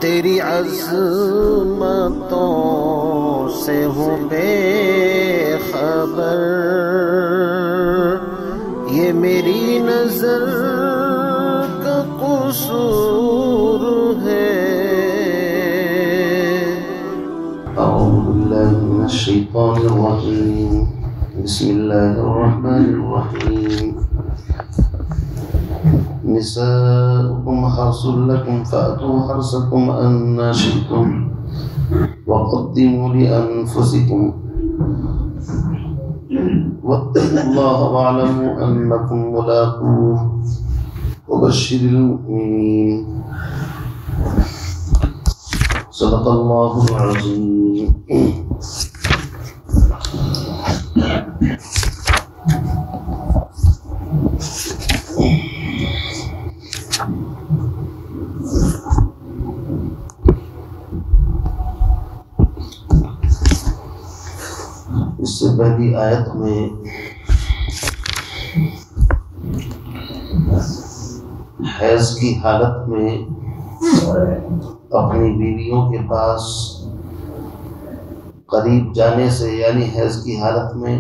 تیری عظمتوں سے ہوں بے خبر، یہ میری نظر کا قصور ہے۔ اعوذ باللہ من الشیطان الرجیم، بسم اللہ الرحمن الرحیم۔ نساؤکم حرث لکم فأتوا حرثکم أنی شئتم وقدموا لأنفسکم واتقوا اللہ واعلموا انکم ملاقوہ وبشر المؤمنین۔ صدق اللہ العظیم۔ اس سے پہلی آیت میں حیض کی حالت میں اپنی بیویوں کے پاس قریب جانے سے، یعنی حیض کی حالت میں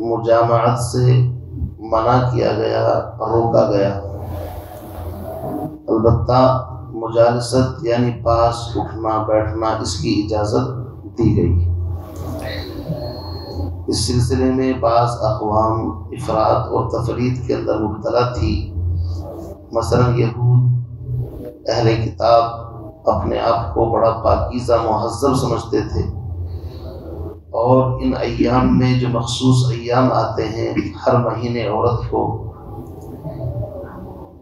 مجامعت سے منع کیا گیا، روکا گیا۔ البتہ مجالست یعنی پاس اٹھنا بیٹھنا اس کی اجازت دی گئی۔ اس سلسلے میں بعض اقوام افراط اور تفرید کے اندر مبتلا تھی، مثلا یہود، اہل کتاب اپنے آپ کو بڑا پاکیزہ مہذب سمجھتے تھے، اور ان ایام میں جو مخصوص ایام آتے ہیں ہر مہینے عورت کو،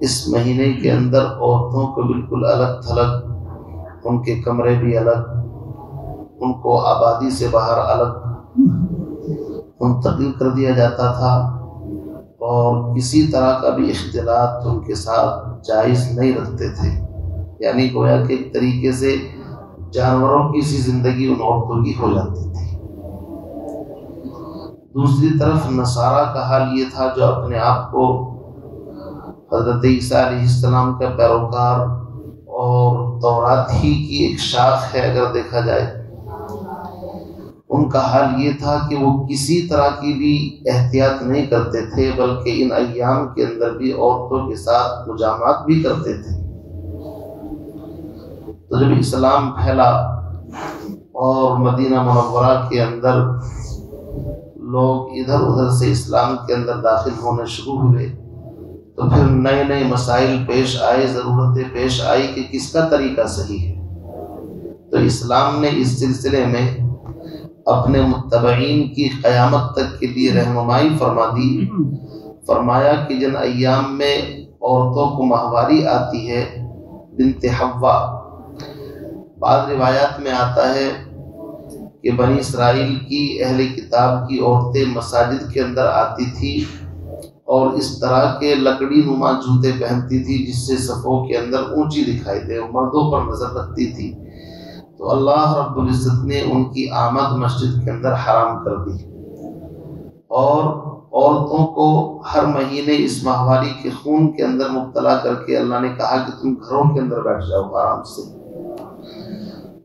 اس مہینے کے اندر عورتوں کو بالکل الگ تھلگ، ان کے کمرے بھی الگ، ان کو آبادی سے باہر الگ منتقل کر دیا جاتا تھا، اور کسی طرح کا بھی اختلاط ان کے ساتھ جائز نہیں رکھتے تھے، یعنی گویا کہ ایک طریقے سے جانوروں کی سی زندگی ان عورتوں کی ہو جاتی تھی۔ دوسری طرف نصارہ کا حال یہ تھا جو اپنے آپ کو حضرت عیسیٰ علیہ السلام کا پیروکار اور تورات ہی کی ایک شاخ ہے اگر دیکھا جائے، ان کا حال یہ تھا کہ وہ کسی طرح کی بھی احتیاط نہیں کرتے تھے، بلکہ ان ایام کے اندر بھی عورتوں کے ساتھ مجامعات بھی کرتے تھے۔ تو جب اسلام پھیلا اور مدینہ منورہ کے اندر لوگ ادھر ادھر سے اسلام کے اندر داخل ہونے شروع ہوئے، تو پھر نئے نئے مسائل پیش آئے، ضرورتیں پیش آئی کہ کس کا طریقہ صحیح ہے۔ تو اسلام نے اس سلسلے میں اپنے متبعین کی قیامت تک کے لیے رہنمائی فرما دی، فرمایا کہ جن ایام میں عورتوں کو ماہواری آتی ہے، بنت حوا، بعض روایات میں آتا ہے کہ بنی اسرائیل کی اہل کتاب کی عورتیں مساجد کے اندر آتی تھی اور اس طرح کے لکڑی نما جوتے پہنتی تھی جس سے صفوں کے اندر اونچی دکھائی دے، مردوں پر نظر رکھتی تھی، تو اللہ رب العزت نے ان کی آمد مسجد کے اندر حرام کر دی، اور عورتوں کو ہر مہینے اس ماہواری کے خون کے اندر مبتلا کر کے اللہ نے کہا کہ تم گھروں کے اندر بیٹھ جاؤ آرام سے۔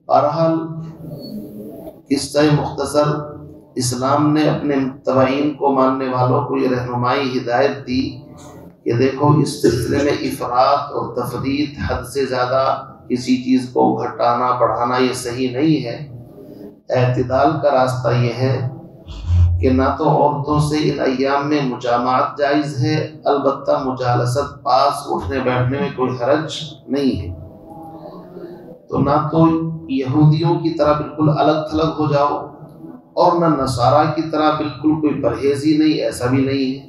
بہرحال قصہ مختصر، اسلام نے اپنے متبعین کو، ماننے والوں کو یہ رہنمائی ہدایت دی کہ دیکھو اس سلسلے میں افراط اور تفریط، حد سے زیادہ کسی چیز کو گھٹانا بڑھانا یہ صحیح نہیں ہے۔ اعتدال کا راستہ یہ ہے کہ نہ تو عورتوں سے ان ایام میں مجامعت جائز ہے، البتہ مجالست، پاس اٹھنے بیٹھنے میں کوئی حرج نہیں ہے، تو نہ تو یہودیوں کی طرح بالکل الگ تھلگ ہو جاؤ، اور نہ نصارہ کی طرح بالکل کوئی پرہیز ہی نہیں، ایسا بھی نہیں ہے۔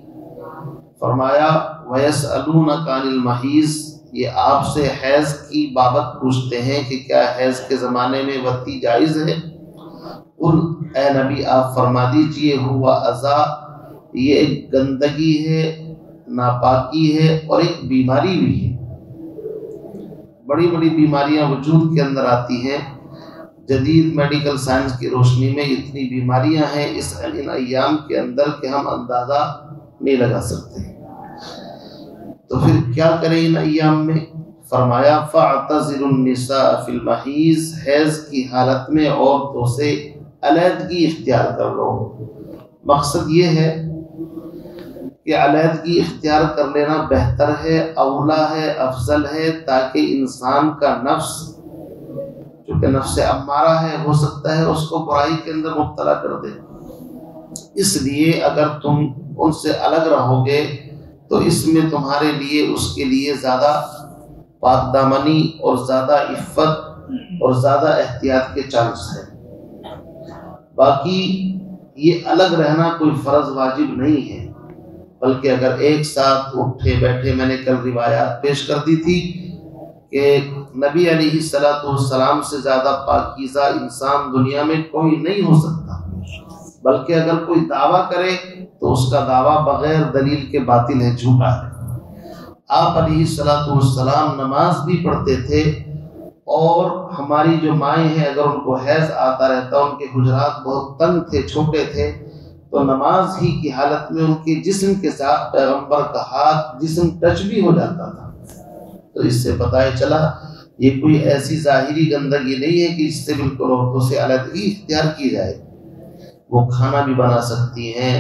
فرمایا وَيَسْأَلُونَكَ عَنِ الْمَحِيضِ، یہ آپ سے حیض کی بابت پوچھتے ہیں کہ کیا حیض کے زمانے میں وطی جائز ہے؟ قل، اے نبی آپ فرما دیجئے، ہوا اذا، یہ ایک گندگی ہے، ناپاکی ہے، اور ایک بیماری بھی ہے۔ بڑی بڑی بیماریاں وجود کے اندر آتی ہیں، جدید میڈیکل سائنس کی روشنی میں اتنی بیماریاں ہیں ان ایام کے اندر کہ ہم اندازہ نہیں لگا سکتے۔ تو پھر کیا کریں ان ایام میں؟ فرمایا فاعتزلوا النساء فی المحیض، حیض کی حالت میں عورتوں سے علیحدگی اختیار کر لو۔ مقصد یہ ہے کہ علیحدگی اختیار کر لینا بہتر ہے، اولا ہے، افضل ہے، تاکہ انسان کا نفس چونکہ نفس امارہ ہے، ہو سکتا ہے اس کو برائی کے اندر مبتلا کر دے۔ اس لیے اگر تم ان سے الگ رہو گے تو اس میں تمہارے لیے اس کے لیے زیادہ پاک دامنی اور زیادہ عفت اور زیادہ احتیاط کے چانس ہیں۔ باقی یہ الگ رہنا کوئی فرض واجب نہیں ہے، بلکہ اگر ایک ساتھ اٹھے بیٹھے، میں نے کل روایات پیش کر دی تھی کہ نبی علیہ السلام سے زیادہ پاکیزہ انسان دنیا میں کوئی نہیں ہو سکتا، بلکہ اگر کوئی دعویٰ کرے تو اس کا دعویٰ بغیر دلیل کے باطل ہے، جھوٹا ہے۔ آپ علیہ السلام نماز بھی پڑھتے تھے، اور ہماری جو مائیں ہیں اگر ان کو حیض آتا رہتا، ان کے حجرات بہت تنگ تھے، چھوٹے تھے، تو نماز ہی کی حالت میں ان کے جسم کے ساتھ پیغمبر کا ہاتھ جسم ٹچ بھی ہو جاتا تھا۔ تو اس سے پتہ چلا یہ کوئی ایسی ظاہری گندگی نہیں ہے کہ اس سے بالکل عورتوں سے علیحدگی اختیار کی جائے۔ وہ کھانا بھی بنا سکتی ہیں،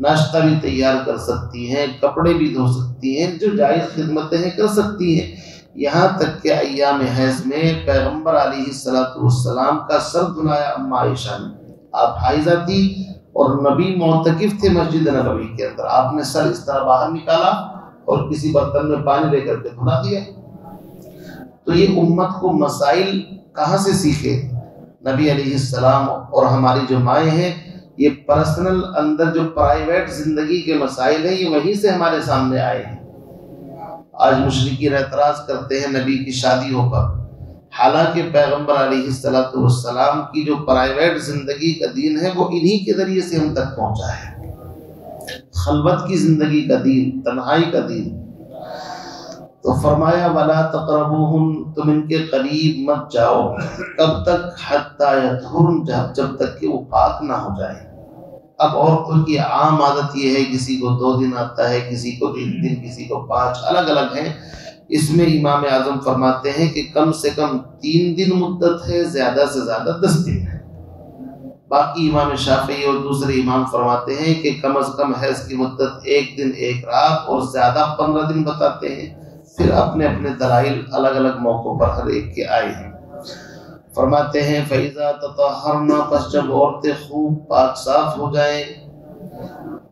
ناشتہ بھی تیار کر سکتی ہیں، کپڑے بھی دھو سکتی ہیں، جو جائز خدمتیں ہیں کر سکتی ہیں۔ یہاں تک کہ ایام حیض میں پیغمبر علیہ السلام کا سر دھلایا اما عائشہ نے۔ آپ حائضہ تھی اور نبی معتکف تھے مسجد نبوی کے اندر، آپ نے سر اس طرح باہر نکالا اور کسی برتن میں پانی لے کر کے دھلا دیا۔ تو یہ امت کو مسائل کہاں سے سیکھے؟ نبی علیہ السلام اور ہماری جو مائیں ہیں، یہ پرسنل اندر جو پرائیویٹ زندگی کے مسائل ہیں، یہ وہیں سے ہمارے سامنے آئے ہیں۔ آج مشرکین اعتراض کرتے ہیں نبی کی شادیوں پر، حالانکہ پیغمبر علیہ السلام کی جو پرائیویٹ زندگی کا دین ہے وہ انہی کے ذریعے سے ہم تک پہنچا ہے، خلوت کی زندگی کا دین، تنہائی کا دین۔ تو فرمایا وَلَا تَقْرَبُوهُنَّ، تم ان کے قریب مت جاؤ، کب تک؟ حَتَّى يَطْهُرْنَ، جب تک کہ وہ پاک نہ ہو جائیں۔ اب عورتوں کی عام عادت یہ ہے، کسی کو 2 دن آتا ہے، کسی کو 3 دن، کسی کو 5، الگ الگ ہیں۔ اس میں امام اعظم فرماتے ہیں کہ کم سے کم 3 دن مدت ہے، زیادہ سے زیادہ 10 دن ہے۔ باقی امام شافعی اور دوسرے امام فرماتے ہیں کہ کم از کم حیض کی مدت 1 دن 1 رات اور زیادہ 15 دن بتاتے ہیں۔ پھر اپنے اپنے دلائل الگ الگ موقعوں پر ہر ایک کے آئے ہیں۔ فرماتے ہیں فَإِذَا تَطَهَّرْنَ، پس جب عورتیں خوب پاک صاف ہو جائیں۔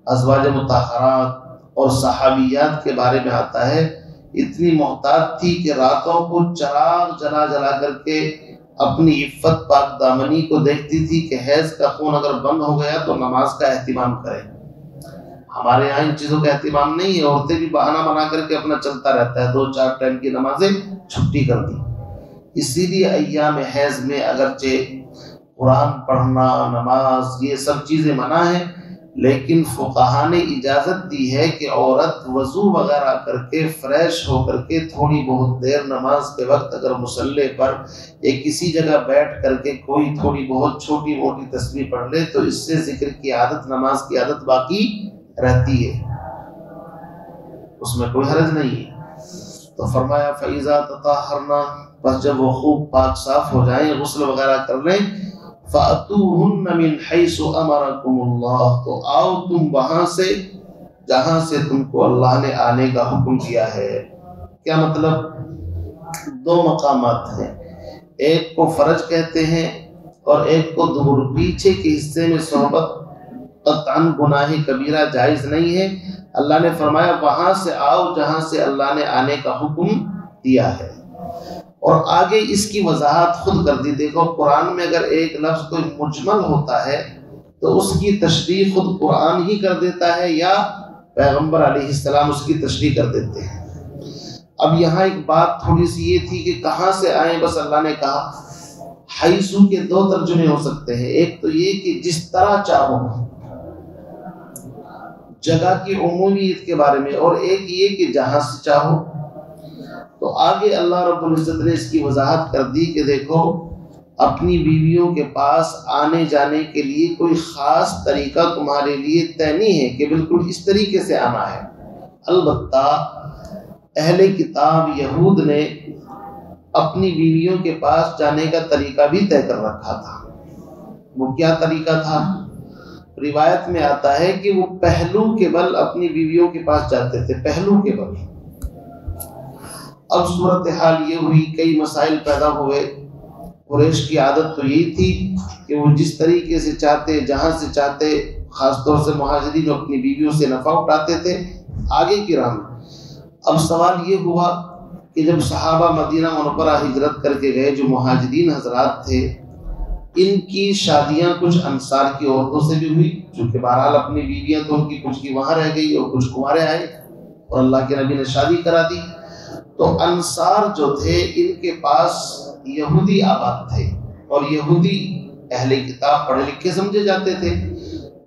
ازواج مطہرات اور صحابیات کے بارے میں آتا ہے، اتنی محتاط تھی کہ راتوں کو چراغ جلا جلا کر کے اپنی عفت پاک دامنی کو دیکھتی تھی کہ حیض کا خون اگر بند ہو گیا تو نماز کا اہتمام کرے۔ ہمارے یہاں ان چیزوں کا اہتمام نہیں ہے، عورتیں بھی بہانہ بنا کر کے اپنا چلتا رہتا ہے، 2-4 ٹائم کی نمازیں چھٹی کر دی۔ اسی لیے ایام حیض میں اگرچہ قرآن پڑھنا، نماز، یہ سب چیزیں منع ہیں، لیکن فقہا نے اجازت دی ہے کہ عورت وضو وغیرہ کر کے فریش ہو کر کے تھوڑی بہت دیر نماز کے وقت اگر مصلی پر یا کسی جگہ بیٹھ کر کے کوئی تھوڑی بہت چھوٹی موٹی تسبیح پڑھ لے تو اس سے ذکر کی عادت، نماز کی عادت باقی رہتی ہے، اس میں کوئی حرج نہیں ہے۔ تو فرمایا فَإِذَا تَطَهَّرْنَ، بس جب وہ خوب پاک صاف ہو جائیں، غسل وغیرہ کر لیں، فَأْتُوهُنَّ مِنْ حَيْثُ أَمَرَكُمُ اللَّهُ، تو آؤ تم وہاں سے جہاں سے تم کو اللہ نے آنے کا حکم دیا ہے۔ کیا مطلب؟ 2 مقامات ہیں، ایک کو فرج کہتے ہیں اور ایک کو دبر، پیچھے کے حصے میں صحبت قطعاً گناہ کبیرہ جائز نہیں ہے۔ اللہ نے فرمایا وہاں سے آؤ جہاں سے اللہ نے آنے کا حکم دیا ہے، اور آگے اس کی وضاحت خود کر دی۔ دیکھو قرآن میں اگر ایک لفظ کوئی مجمل ہوتا ہے تو اس کی تشریح خود قرآن ہی کر دیتا ہے یا پیغمبر علیہ السلام اس کی تشریح کر دیتے ہیں۔ اب یہاں ایک بات تھوڑی سی یہ تھی کہ کہاں سے آئیں، بس اللہ نے کہا۔ حیثو کے 2 ترجمے ہو سکتے ہیں، ایک تو یہ کہ جس طرح چاہو، جگہ کی عمومیت کے بارے میں، اور ایک یہ کہ جہاں سے چاہو۔ تو آگے اللہ رب العزت نے اس کی وضاحت کر دی کہ دیکھو اپنی بیویوں کے پاس آنے جانے کے لیے کوئی خاص طریقہ تمہارے لیے طے نہیں ہے کہ بالکل اس طریقے سے آنا ہے۔ البتہ اہل کتاب یہود نے اپنی بیویوں کے پاس جانے کا طریقہ بھی طے کر رکھا تھا۔ وہ کیا طریقہ تھا؟ روایت میں آتا ہے کہ وہ پہلو کے بل اپنی بیویوں کے پاس جاتے تھے، پہلو کے بل۔ اب صورتحال یہ ہوئی، کئی مسائل پیدا ہوئے۔ قریش کی عادت تو یہی تھی کہ وہ جس طریقے سے چاہتے، جہاں سے چاہتے، خاص طور سے مہاجرین اپنی بیویوں سے نفع اٹھاتے تھے آگے کی راہ میں۔ اب سوال یہ ہوا کہ جب صحابہ مدینہ منورہ ہجرت کر کے گئے، جو مہاجرین حضرات تھے، ان کی شادیاں کچھ انصار کی عورتوں سے بھی ہوئی، چونکہ بہرحال اپنی بیویاں تو ان کی کچھ کی وہاں رہ گئی اور کچھ کنوارے آئے اور اللہ کے نبی نے شادی کرا دی۔ تو انصار جو تھے ان کے پاس یہودی آباد تھے، اور یہودی اہل کتاب پڑھے لکھے سمجھے جاتے تھے،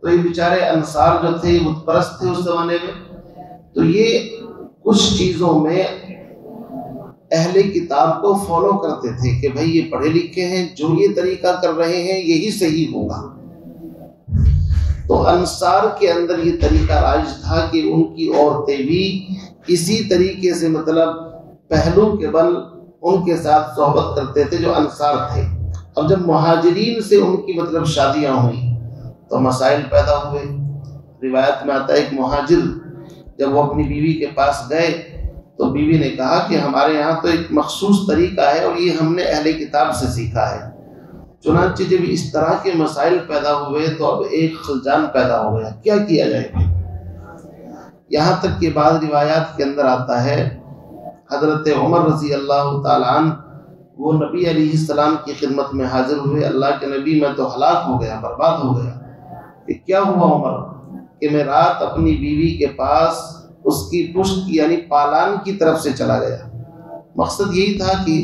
تو یہ بیچارے انصار جو تھے بت پرست تھے اس زمانے میں، تو یہ کچھ چیزوں میں اہل کتاب کو فالو کرتے تھے کہ بھئی یہ پڑھے لکھے ہیں، جو یہ طریقہ کر رہے ہیں یہی صحیح ہوگا۔ تو انصار کے اندر یہ طریقہ رائج تھا کہ ان کی عورتیں بھی اسی طریقے سے مطلب پہلو کے بل ان کے ساتھ صحبت کرتے تھے جو انصار تھے۔ اب جب مہاجرین سے ان کی مطلب شادیاں ہوئیں تو مسائل پیدا ہوئے۔ روایت میں آتا ہے ایک مہاجر جب وہ اپنی بیوی کے پاس گئے تو بیوی نے کہا کہ ہمارے یہاں تو ایک مخصوص طریقہ ہے اور یہ ہم نے اہل کتاب سے سیکھا ہے۔ چنانچہ جب اس طرح کے مسائل پیدا ہوئے تو اب ایک خلجان پیدا ہو گیا، کیا کیا جائے؟ یہاں تک کہ بعض روایات کے اندر آتا ہے حضرت عمر رضی اللہ تعالیٰ عنہ وہ نبی علیہ السلام کی خدمت میں حاضر ہوئے، اللہ کے نبی میں تو ہلاک ہو گیا، برباد ہو گیا۔ کہ کیا ہوا عمر؟ کہ میں رات اپنی بیوی کے پاس اس کی پشت یعنی پالان کی طرف سے چلا گیا۔ مقصد یہی تھا کہ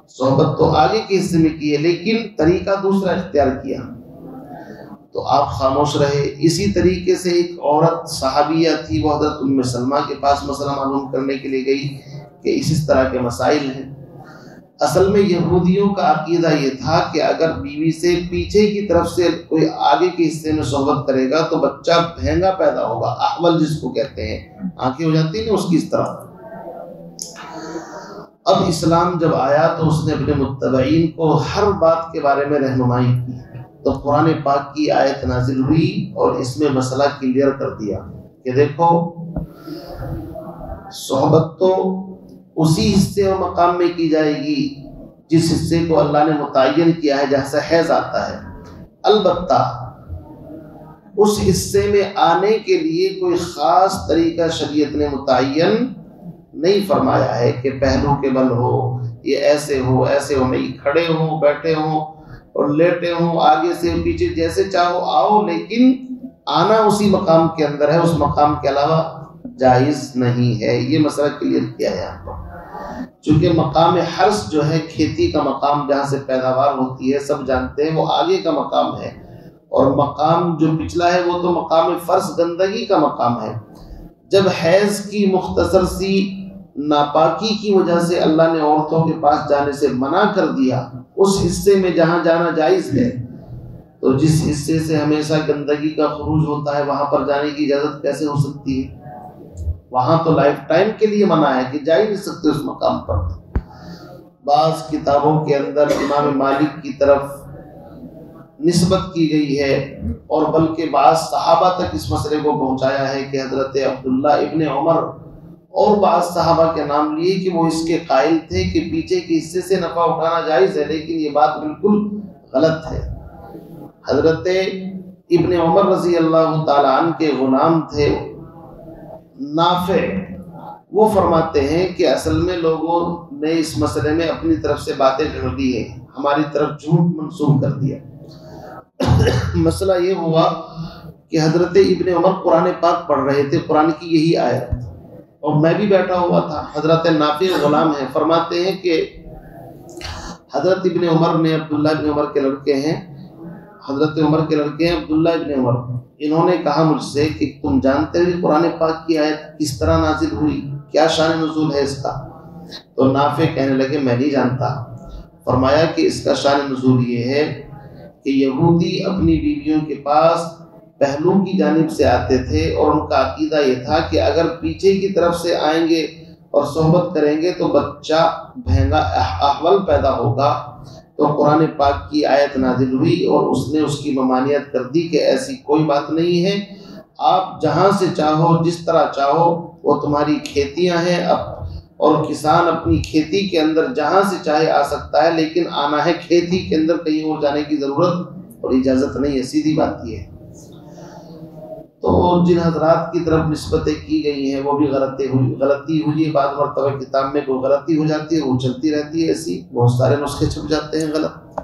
صحبت تو آگے کے حصے میں کی ہے لیکن طریقہ دوسرا اختیار کیا، تو آپ خاموش رہے۔ اسی طریقے سے ایک عورت صحابیہ تھی، وہ حضرت ام سلمہ کے پاس مسئلہ معلوم کرنے کے لیے گئی کہ اس طرح کے مسائل ہیں۔ اصل میں یہودیوں کا عقیدہ یہ تھا کہ اگر بیوی سے پیچھے کی طرف سے کوئی آگے کے حصے میں صحبت کرے گا تو بچہ بھینگا پیدا ہوگا، احول جس کو کہتے ہیں، آنکھیں ہو جاتی ہیں اس کی اس طرح۔ اب اسلام جب آیا تو اس نے اپنے متبعین کو ہر بات کے بارے میں رہنمائی کی، تو قرآن پاک کی آیت نازل ہوئی اور اس میں مسئلہ کلیئر کر دیا کہ دیکھو صحبت تو اسی حصے و مقام میں کی جائے گی جس حصے کو اللہ نے متعین کیا ہے جہاں سے حیض آتا ہے، البتہ اس حصے میں آنے کے لیے کوئی خاص طریقہ شریعت نے متعین نہیں فرمایا ہے کہ پہلو کے بل ہو، یہ ایسے ہو نہیں، کھڑے ہوں، بیٹھے ہوں اور لیٹے ہوں، آگے سے پیچھے جیسے چاہو آؤ، لیکن آنا اسی مقام کے اندر ہے، اس مقام کے علاوہ جائز نہیں ہے۔ یہ مسئلہ کلیئر کیا ہے یہاں پر، چونکہ مقام حرث جو ہے کھیتی کا مقام جہاں سے پیداوار ہوتی ہے سب جانتے ہیں وہ آگے کا مقام ہے، اور مقام جو پچھلا ہے وہ تو مقام فرض گندگی کا مقام ہے۔ جب حیض کی مختصر سی ناپاکی کی وجہ سے اللہ نے عورتوں کے پاس جانے سے منع کر دیا اس حصے میں جہاں جانا جائز ہے، تو جس حصے سے ہمیشہ گندگی کا خروج ہوتا ہے وہاں پر جانے کی اجازت کیسے ہو سکتی ہے؟ وہاں تو لائف ٹائم کے لیے منع ہے کہ جا ہی نہیں سکتے اس مقام پر۔ بعض کتابوں کے اندر امام مالک کی طرف نسبت کی گئی ہے اور بلکہ بعض صحابہ تک اس مسئلے کو پہنچایا ہے کہ حضرت عبداللہ ابن عمر اور بعض صحابہ کے نام لیے کہ وہ اس کے قائل تھے کہ پیچھے کے حصے سے نفع اٹھانا جائز ہے، لیکن یہ بات بالکل غلط ہے۔ حضرت ابن عمر رضی اللہ تعالیٰ عنہ کے غلام تھے نافع، وہ فرماتے ہیں کہ اصل میں لوگوں نے اس مسئلے میں اپنی طرف سے باتیں کر دی ہیں، ہماری طرف جھوٹ منسوخ کر دیا۔ مسئلہ یہ ہوا کہ حضرت ابن عمر قرآن پاک پڑھ رہے تھے، قرآن کی یہی آیت، اور میں بھی بیٹھا ہوا تھا۔ حضرت نافع غلام ہیں، فرماتے ہیں کہ حضرت ابن عمر نے، عبداللہ ابن عمر کے لڑکے ہیں، حضرت عمر کے لڑکے ہیں عبداللہ ابن عمر، انہوں نے کہا مجھ سے کہ تم جانتے ہو قرآن پاک کی آیت کس طرح نازل ہوئی، کیا شان نزول ہے اس کا؟ تو نافع کہنے لگے میں نہیں جانتا۔ فرمایا کہ اس کا شان نزول یہ ہے کہ یہودی اپنی بیویوں کے پاس پہلو کی جانب سے آتے تھے اور ان کا عقیدہ یہ تھا کہ اگر پیچھے کی طرف سے آئیں گے اور صحبت کریں گے تو بچہ بھینگا احول پیدا ہوگا۔ تو قرآن پاک کی آیت نازل ہوئی اور اس نے اس کی ممانعت کر دی کہ ایسی کوئی بات نہیں ہے، آپ جہاں سے چاہو جس طرح چاہو، وہ تمہاری کھیتیاں ہیں، اور کسان اپنی کھیتی کے اندر جہاں سے چاہے آ سکتا ہے، لیکن آنا ہے کھیتی کے اندر، کہیں اور جانے کی ضرورت اور اجازت نہیں ہے، سیدھی بات یہ ہے۔ تو جن حضرات کی طرف نسبتیں کی گئی ہیں وہ بھی غلطی ہوئی ہے، بعض مرتبہ کتاب میں کوئی غلطی ہو جاتی ہے، وہ چلتی رہتی ہے، ایسی بہت سارے نسخے چھپ جاتے ہیں غلط۔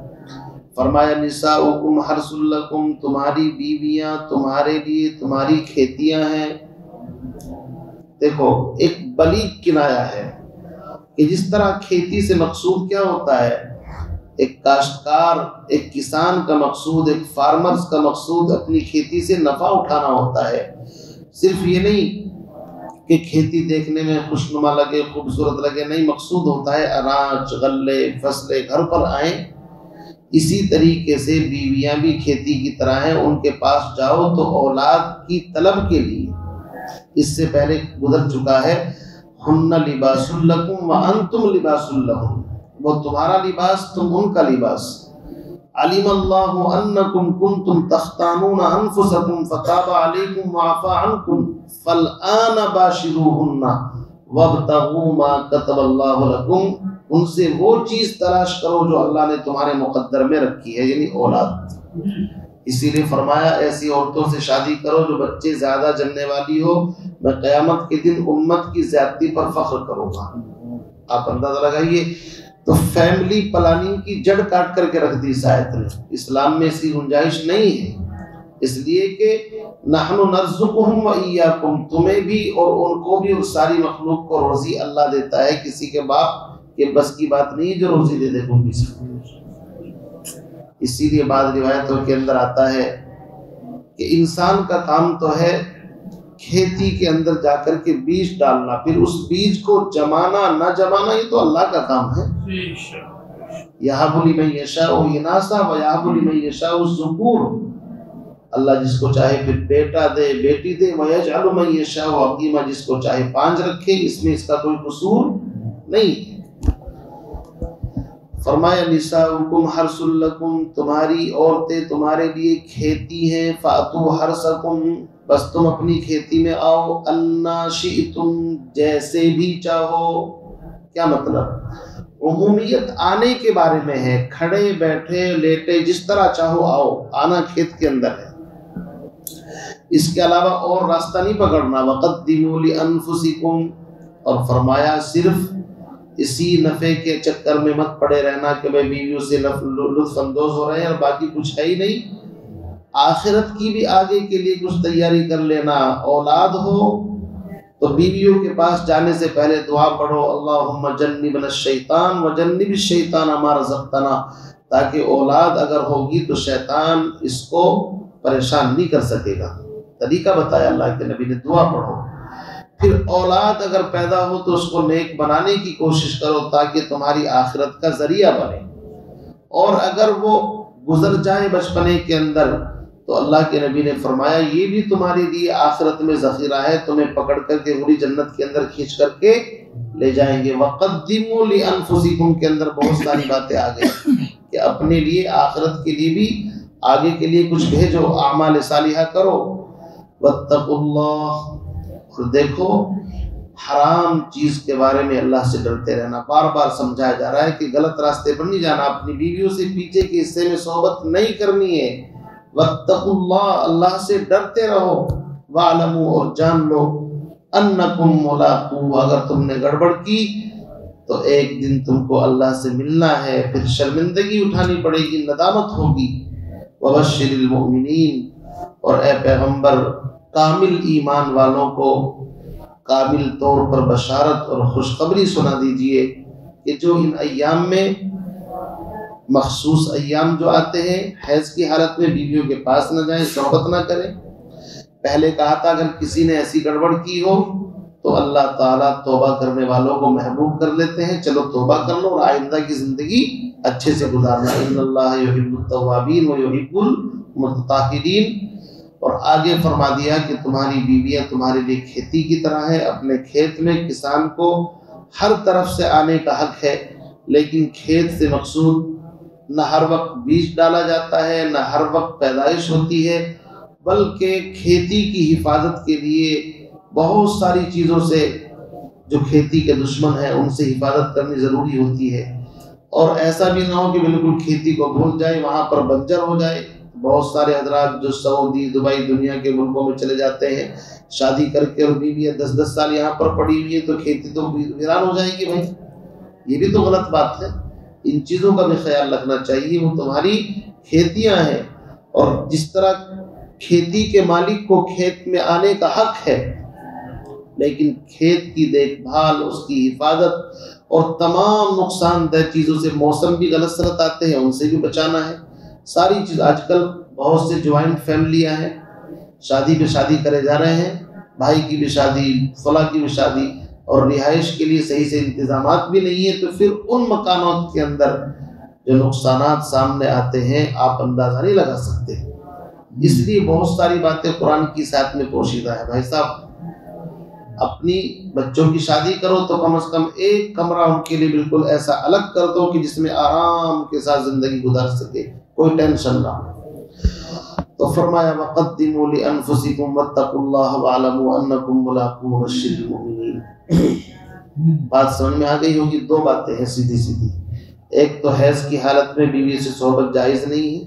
فرمایا نساؤکم حرث لکم، تمہاری بیویاں تمہارے لیے تمہاری کھیتیاں ہیں۔ دیکھو ایک بلیغ کنایا ہے کہ جس طرح کھیتی سے مقصود کیا ہوتا ہے، ایک کاشتکار، ایک کسان کا مقصود، ایک فارمرز کا مقصود اپنی کھیتی سے نفع اٹھانا ہوتا ہے۔ صرف یہ نہیں کہ کھیتی دیکھنے میں خوشنما لگے، خوبصورت لگے، نہیں، مقصود ہوتا ہے اناج، غلے، فصلیں گھر پر آئیں۔ اسی طریقے سے بیویاں بھی کھیتی کی طرح ہیں، ان کے پاس جاؤ تو اولاد کی طلب کے لیے، اس سے پہلے گزر چکا ہے، ہن لباس لکم وانتم لباس لہم، وہ تمہارا لباس، تم ان کا لباس۔ علم اللہ انکم کنتم تختانون انفسکم فتاب علیکم وعفی عنکم فالآن باشروہن وابتغوا ما کتب اللہ لکم، ان سے وہ چیز تلاش کرو جو اللہ نے تمہارے مقدر میں رکھی ہے، یعنی اولاد۔ اسی لیے فرمایا ایسی عورتوں سے شادی کرو جو بچے زیادہ جننے والی ہو، میں قیامت کے دن امت کی زیادتی پر فخر کروں گا۔ آپ اندازہ لگائیے، تو فیملی پلاننگ کی جڑ کاٹ کر کے رکھ دی اس آیت نے۔ اسلام میں اس کی گنجائش نہیں ہے، اس لیے کہ نحن نرزقہم وإیاکم، تمہیں بھی اور ان کو بھی اور ساری مخلوق کو روزی اللہ دیتا ہے، کسی کے باپ کے بس کی بات نہیں جو روزی دے دے کوئی کسی کو۔ اسی لیے بعض روایتوں کے اندر آتا ہے کہ انسان کا کام تو ہے کھیتی کے اندر جا کر کے بیج ڈالنا، پھر اس بیج کو جمانا نہ جمانا یہ تو اللہ کا کام ہے۔ یہب لمن یشاء اناثا ویہب لمن یشاء الذکور، اللہ جس کو چاہے پھر بیٹا دے بیٹی دے، ویجعل من یشاء عقیما، جس کو چاہے پانچ رکھے، اس میں اس کا کوئی قصور نہیں۔ فرمایا نساؤکم حرث لکم، تمہاری عورتیں تمہارے لیے کھیتی ہیں، فاتوا حرثکم، بس تم اپنی کھیتی میں آؤ، انا شئتم، جیسے بھی چاہو۔ کیا مطلب؟ عمومیت آنے کے بارے میں ہے، کھڑے بیٹھے لیٹے جس طرح چاہو آؤ، آنا کھیت کے اندر ہے، اس کے علاوہ اور راستہ نہیں پکڑنا۔ وقدموا لانفسکم، اور فرمایا صرف اسی نفع کے چکر میں مت پڑے رہنا کہ بھائی بیویوں سے لطف اندوز ہو رہے ہیں اور باقی کچھ ہے ہی نہیں، آخرت کی بھی آگے کے لیے کچھ تیاری کر لینا۔ اولاد ہو تو بیویوں کے پاس جانے سے پہلے دعا پڑھو، اللہم جنبنا الشیطان وجنب الشیطان ما رزقتنا، تاکہ اولاد اگر ہوگی تو شیطان اس کو پریشان نہیں کر سکے گا۔ طریقہ بتایا اللہ کے نبی نے، دعا پڑھو۔ پھر اولاد اگر پیدا ہو تو اس کو نیک بنانے کی کوشش کرو تاکہ تمہاری آخرت کا ذریعہ بنے، اور اگر وہ گزر جائے بچپنے کے اندر تو اللہ کے نبی نے فرمایا یہ بھی تمہارے لیے آخرت میں ذخیرہ ہے، تمہیں پکڑ کر کے پوری جنت کے اندر کھینچ کر کے لے جائیں گے۔ وَقَدِّمُوا لِأَنفُسِكُمْ کے اندر بہت ساری باتیں آ گئی کہ اپنے لیے آخرت کے لیے بھی آگے کے لیے کچھ بھیجو، اعمال صالحہ کرو۔ وَاتَّقُوا اللَّهَ، اور دیکھو حرام چیز کے بارے میں اللہ سے ڈرتے رہنا، بار بار سمجھایا جا رہا ہے کہ غلط راستے پر نہیں جانا، اپنی بیویوں سے پیچھے کے حصے میں صحبت نہیں کرنی ہے۔ واتقوا اللہ، اللہ سے ڈرتے رہو۔ وَاعْلَمُوا، اور جان لو، أَنَّكُمْ مُلَاقُوهُ، اگر تم نے گڑبڑ کی تو ایک دن تم کو اللہ سے ملنا ہے، پھر شرمندگی اٹھانی پڑے گی، ندامت ہوگی۔ وَبَشِّرِ الْمُؤْمِنِينَ، اور اے پیغمبر کامل ایمان والوں کو کامل طور پر بشارت اور خوشخبری سنا دیجئے کہ جو ان ایام میں، مخصوص ایام جو آتے ہیں، حیض کی حالت میں بیویوں کے پاس نہ جائیں، صحبت نہ کریں۔ پہلے کہا تھا اگر کسی نے ایسی گڑبڑ کی ہو تو اللہ تعالیٰ توبہ کرنے والوں کو محبوب کر لیتے ہیں، چلو توبہ کر لو اور آئندہ کی زندگی اچھے سے گزارنا۔ ان اللہ یحب التوابین ویحب المتطہرین، اور آگے فرما دیا کہ تمہاری بیویاں تمہارے لیے کھیتی کی طرح ہے، اپنے کھیت میں کسان کو ہر طرف سے آنے کا حق ہے، لیکن کھیت سے مقصود نہ ہر وقت بیج ڈالا جاتا ہے، نہ ہر وقت پیدائش ہوتی ہے، بلکہ کھیتی کی حفاظت کے لیے بہت ساری چیزوں سے جو کھیتی کے دشمن ہیں ان سے حفاظت کرنی ضروری ہوتی ہے۔ اور ایسا بھی نہ ہو کہ بالکل کھیتی کو بھول جائے، وہاں پر بنجر ہو جائے۔ بہت سارے حضرات جو سعودی، دبئی، دنیا کے ملکوں میں چلے جاتے ہیں، شادی کر کے اور بیویاں 10 سال یہاں پر پڑی ہوئی ہے تو کھیتی تو ویران ہو جائے گی بھائی، یہ بھی تو غلط بات ہے۔ ان چیزوں کا بھی خیال رکھنا چاہیے، وہ تمہاری کھیتیاں ہیں، اور جس طرح کھیتی کے مالک کو کھیت میں آنے کا حق ہے، لیکن کھیت کی دیکھ بھال، اس کی حفاظت اور تمام نقصان دہ چیزوں سے، موسم بھی غلط سلط آتے ہیں ان سے بھی بچانا ہے۔ ساری چیز، آج کل بہت سے جوائنٹ فیملیاں ہیں، شادی پہ شادی کرے جا رہے ہیں، بھائی کی بھی شادی، فلاں کی بھی شادی، اور رہائش کے لیے صحیح سے انتظامات بھی نہیں ہے، تو پھر ان مکانات کے اندر جو نقصانات سامنے آتے ہیں آپ اندازہ نہیں لگا سکتے۔ اس لیے بہت ساری باتیں قرآن کی ساتھ میں پوشیدہ ہے۔ بھائی صاحب، اپنی بچوں کی شادی کرو تو کم از کم ایک کمرہ ان کے لیے بالکل ایسا الگ کر دو کہ جس میں آرام کے ساتھ زندگی گزار سکے، کوئی ٹینشن نہ ہو۔ تو فرمایا وَقَدِّمُوا لِأَنفُسِكُمْ وَاتَّقُوا اللَّهَ وَاعْلَمُوا أَنَّكُمْ مُلَاقُوهُ وَبَشِّرِ الْمُؤْمِنِينَ۔ بات سمجھ میں آ گئی ہوگی؟ دو باتیں ہیں سیدھی سیدھی، ایک تو حیض کی حالت میں بیوی سے صحبت جائز نہیں ہے،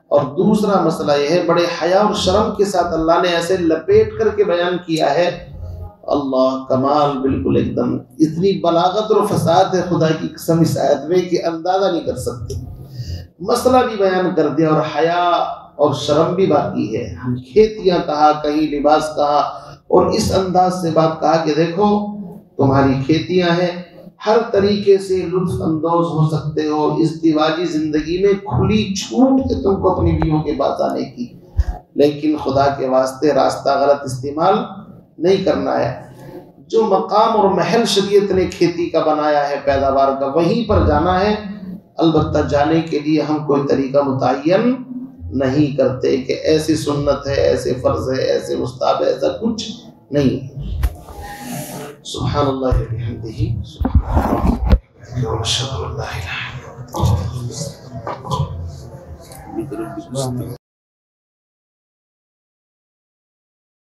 اور دوسرا مسئلہ یہ ہے بڑے حیا اور شرم کے ساتھ اللہ نے ایسے لپیٹ کر کے بیان کیا ہے، اللہ کمال، بالکل ایک دم اتنی بلاغت اور فصاحت ہے خدا کی قسم اس آیت میں کہ اندازہ نہیں کر سکتے۔ مسئلہ بھی بیان کر دیا اور حیا اور شرم بھی باقی ہے۔ کھیتیاں کہا، کہیں لباس کہا، اور اس انداز سے بات کہا کہ دیکھو تمہاری کھیتیاں ہیں، ہر طریقے سے لطف اندوز ہو سکتے ہو، ازدواجی زندگی میں کھلی چھوٹ ہے تم کو اپنی بیویوں کے پاس آنے کی، لیکن خدا کے واسطے راستہ غلط استعمال نہیں کرنا ہے۔ جو مقام اور محل شریعت نے کھیتی کا بنایا ہے، پیداوار کا، وہیں پر جانا ہے۔ البتہ جانے کے لیے ہم کوئی طریقہ متعین نہیں کرتے کہ ایسی سنت ہے، ایسے فرض ہے، ایسے مستحب ہے، ایسا کچھ نہیں۔ سبحان اللہ وبحمدہ، سبحان اللہ واشہد ان لا الہ الا اللہ۔